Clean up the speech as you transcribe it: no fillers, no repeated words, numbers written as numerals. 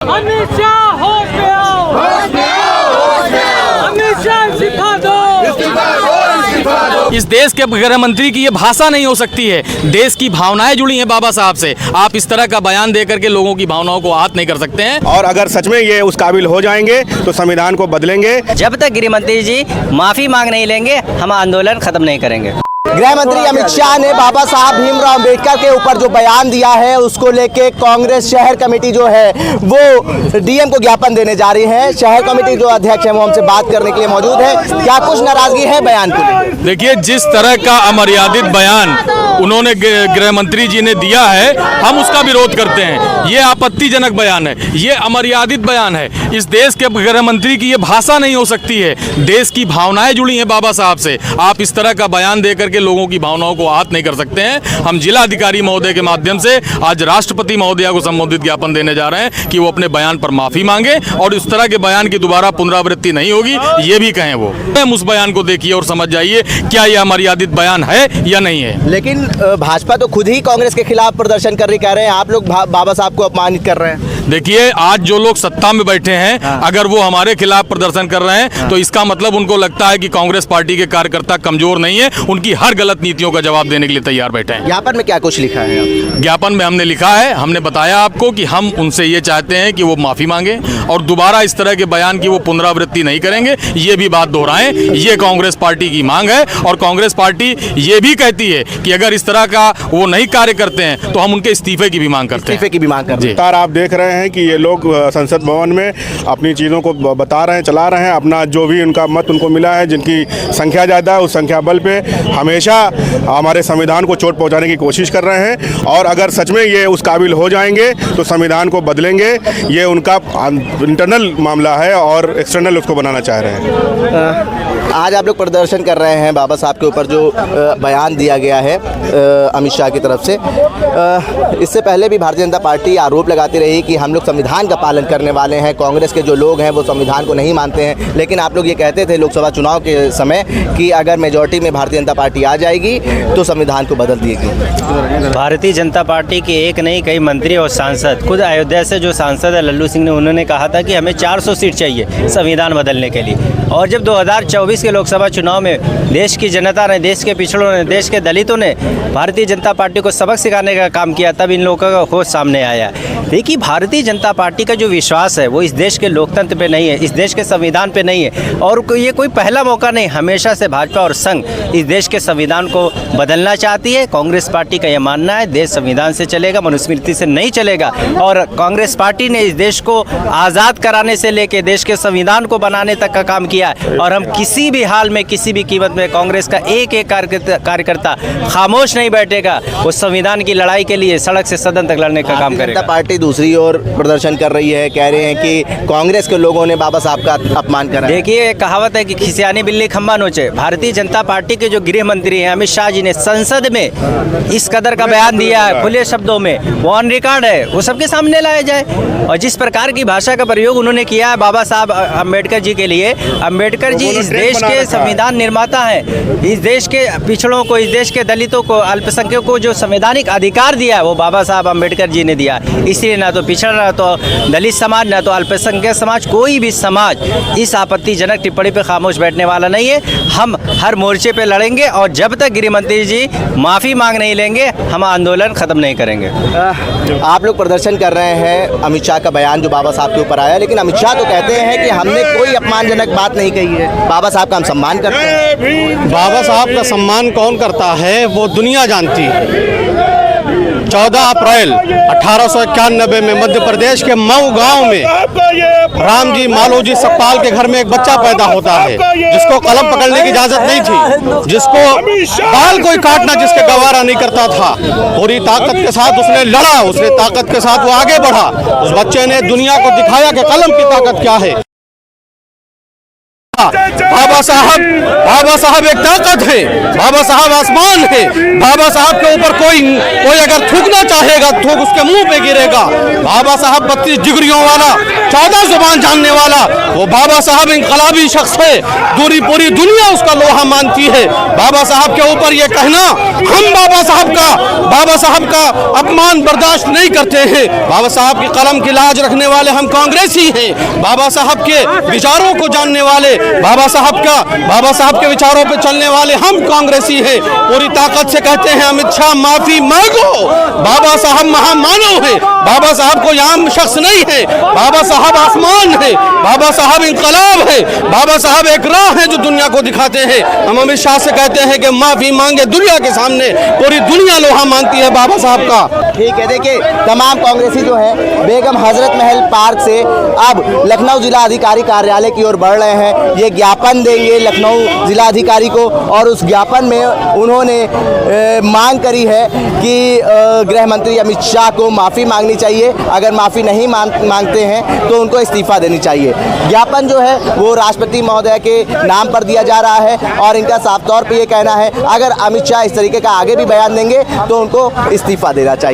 अमित शाह होश में आओ, होश में आओ, होश में आओ। अमित शाह इस्तीफा दो, इस्तीफा दो, इस्तीफा दो। इस देश के गृह मंत्री की ये भाषा नहीं हो सकती है। देश की भावनाएं जुड़ी हैं बाबा साहब से। आप इस तरह का बयान देकर के लोगों की भावनाओं को आहत नहीं कर सकते हैं। और अगर सच में ये उस काबिल हो जाएंगे तो संविधान को बदलेंगे। जब तक गृह मंत्री जी माफी मांग नहीं लेंगे हम आंदोलन खत्म नहीं करेंगे। गृह मंत्री अमित शाह ने बाबा साहब भीमराव अम्बेडकर के ऊपर जो बयान दिया है उसको लेके कांग्रेस शहर कमेटी जो है वो डीएम को ज्ञापन देने जा रही है। शहर कमेटी जो अध्यक्ष है वो हमसे बात करने के लिए मौजूद है। क्या कुछ नाराजगी है बयान को लेकर? देखिए, जिस तरह का अमर्यादित बयान उन्होंने गृह मंत्री जी ने दिया है, हम उसका विरोध करते हैं। ये आपत्तिजनक बयान है, ये अमर्यादित बयान है। इस देश के गृह मंत्री की ये भाषा नहीं हो सकती है। देश की भावनाएं जुड़ी हैं बाबा साहब से। आप इस तरह का बयान देकर के लोगों की भावनाओं को आहत नहीं कर सकते हैं। हम जिला अधिकारी महोदय के माध्यम से आज राष्ट्रपति महोदया को संबोधित ज्ञापन देने जा रहे हैं कि वो अपने बयान पर माफी मांगे और इस तरह के बयान की दोबारा पुनरावृत्ति नहीं होगी, ये भी कहें वो। उस बयान को देखिए और समझ जाइए क्या यह अमर्यादित बयान है या नहीं है। लेकिन भाजपा तो खुद ही कांग्रेस के खिलाफ प्रदर्शन कर रही, कह रहे हैं आप लोग बाबा साहब को अपमानित कर रहे हैं। देखिए, आज जो लोग सत्ता में बैठे हैं, अगर वो हमारे खिलाफ प्रदर्शन कर रहे हैं तो इसका मतलब उनको लगता है कि कांग्रेस पार्टी के कार्यकर्ता कमजोर नहीं है, उनकी हर गलत नीतियों का जवाब देने के लिए तैयार बैठे हैं। ज्ञापन में क्या कुछ लिखा है? ज्ञापन में हमने लिखा है, हमने बताया आपको कि हम उनसे ये चाहते हैं कि वो माफी मांगे और दोबारा इस तरह के बयान की वो पुनरावृत्ति नहीं करेंगे। ये भी बात दोहराएं, ये कांग्रेस पार्टी की मांग है और कांग्रेस पार्टी ये भी कहती है कि अगर इस तरह का वो नहीं कार्य करते हैं तो हम उनके इस्तीफे की भी मांग करते हैं। इस्तीफे की भी मांग करते हैं। लगातार आप देख रहे हैं कि ये लोग संसद भवन में अपनी चीज़ों को बता रहे हैं, चला रहे हैं। अपना जो भी उनका मत उनको मिला है, जिनकी संख्या ज़्यादा है, उस संख्या बल पे हमेशा हमारे संविधान को चोट पहुंचाने की कोशिश कर रहे हैं। और अगर सच में ये उस काबिल हो जाएंगे तो संविधान को बदलेंगे। ये उनका इंटरनल मामला है और एक्सटर्नल उसको बनाना चाह रहे हैं। आज आप लोग प्रदर्शन कर रहे हैं बाबा साहब के ऊपर जो बयान दिया गया है अमित शाह की तरफ से। इससे पहले भी भारतीय जनता पार्टी आरोप लगाती रही कि हम लोग संविधान का पालन करने वाले हैं, कांग्रेस के जो लोग हैं वो संविधान को नहीं मानते हैं। लेकिन आप लोग ये कहते थे लोकसभा चुनाव के समय कि अगर मेजॉरिटी में भारतीय जनता पार्टी आ जाएगी तो संविधान को बदल दिएगी। भारतीय जनता पार्टी के एक नहीं कई मंत्री और सांसद, खुद अयोध्या से जो सांसद है लल्लू सिंह ने, उन्होंने कहा था कि हमें 400 सीट चाहिए संविधान बदलने के लिए। और जब 2024 के लोकसभा चुनाव में देश की जनता ने, देश के पिछड़ों ने, देश के दलितों ने भारतीय जनता पार्टी को सबक सिखाने का काम किया, तब इन लोगों का होश सामने आया। देखिए, भारतीय जनता पार्टी का जो विश्वास है वो इस देश के लोकतंत्र पे नहीं है, इस देश के संविधान पे नहीं है। और ये कोई पहला मौका नहीं, हमेशा से भाजपा और संघ इस देश के संविधान को बदलना चाहती है। कांग्रेस पार्टी का यह मानना है देश संविधान से चलेगा, मनुस्मृति से नहीं चलेगा। और कांग्रेस पार्टी ने इस देश को आज़ाद कराने से लेकर देश के संविधान को बनाने तक का काम किया है। और हम किसी भी हाल में, किसी भी कीमत में कांग्रेस का एक एक कार्यकर्ता खामोश नहीं बैठेगा। वो संविधान की लड़ाई के लिए सड़क से सदन तक लड़ने का काम करेगा। पार्टी दूसरी ओर प्रदर्शन कर रही है, कह रहे हैं कि कांग्रेस के लोगों ने बाबा साहब का अपमान करा। देखिए, कहावत है कि खिसियानी बिल्ली खम्बा नोचे। भारतीय जनता पार्टी के जो गृह मंत्री हैं अमित शाह जी ने संसद में इस कदर का बयान दिया है, खुले शब्दों में, वो ऑन रिकॉर्ड है, वो सबके सामने लाया जाए। और जिस प्रकार की भाषा का प्रयोग उन्होंने किया है बाबा साहब अम्बेडकर जी के लिए, अम्बेडकर जी इस देश के संविधान निर्माता हैं। इस देश के पिछड़ों को, इस देश के दलितों को, अल्पसंख्यकों को जो संवैधानिक अधिकार दिया है वो बाबा साहब अम्बेडकर जी ने दिया। इसलिए ना तो पिछड़ा, ना तो दलित समाज, ना तो अल्पसंख्यक समाज, कोई भी समाज इस आपत्तिजनक टिप्पणी पर खामोश बैठने वाला नहीं है। हम हर मोर्चे पे लड़ेंगे और जब तक गृह मंत्री जी माफ़ी मांग नहीं लेंगे हम आंदोलन खत्म नहीं करेंगे। आप लोग प्रदर्शन कर रहे हैं अमित शाह का बयान जो बाबा साहब के ऊपर आया, लेकिन अमित शाह तो कहते हैं कि हमने कोई अपमानजनक बात नहीं कही है। बाबा साहब का हम सम्मान करते हैं। बाबा साहब का सम्मान कौन करता है वो दुनिया जानती है। 14 अप्रैल 1891 में मध्य प्रदेश के मऊ गांव में राम जी मालो जी सपपाल के घर में एक बच्चा पैदा होता है जिसको कलम पकड़ने की इजाजत नहीं थी, जिसको बाल कोई काटना जिसके गवारा नहीं करता था। पूरी ताकत के साथ उसने लड़ा, उसने ताकत के साथ वो आगे बढ़ा। उस बच्चे ने दुनिया को दिखाया कि कलम की ताकत क्या है। बाबा साहब एक ताकत है, बाबा साहब आसमान है। बाबा साहब के ऊपर कोई अगर थूकना चाहेगा थूक उसके मुंह पे गिरेगा। बाबा साहब 32 डिग्रियों वाला, 14 जुबान जानने वाला, वो बाबा साहब इनकलाबी शख्स है, पूरी दुनिया उसका लोहा मानती है। बाबा साहब के ऊपर ये कहना, हम बाबा साहब का अपमान बर्दाश्त नहीं करते हैं। बाबा साहब की कलम की लाज रखने वाले हम कांग्रेसी हैं। बाबा साहब के विचारों को जानने वाले, बाबा साहब के विचारों पे चलने वाले हम कांग्रेसी हैं। पूरी ताकत से कहते हैं अमित शाह माफी मांगो। बाबा साहब महामानव है, बाबा साहब कोई आम शख्स नहीं है। बाबा साहब आसमान है, बाबा साहब इनकलाब है, बाबा साहब एक राह है जो दुनिया को दिखाते हैं। हम अमित शाह से कहते हैं कि माफी मांगे दुनिया के सामने, पूरी दुनिया लोहा मानती है बाबा साहब का। ठीक है, देखिए तमाम कांग्रेसी जो है बेगम हजरत महल पार्क से अब लखनऊ जिला अधिकारी कार्यालय की ओर बढ़ रहे हैं। ये ज्ञापन देंगे लखनऊ जिला अधिकारी को और उस ज्ञापन में उन्होंने मांग करी है कि गृह मंत्री अमित शाह को माफ़ी मांगनी चाहिए। अगर माफ़ी नहीं मांगते हैं तो उनको इस्तीफा देनी चाहिए। ज्ञापन जो है वो राष्ट्रपति महोदय के नाम पर दिया जा रहा है और इनका साफ तौर पर ये कहना है अगर अमित शाह इस तरीके का आगे भी बयान देंगे तो उनको इस्तीफा देना चाहिए।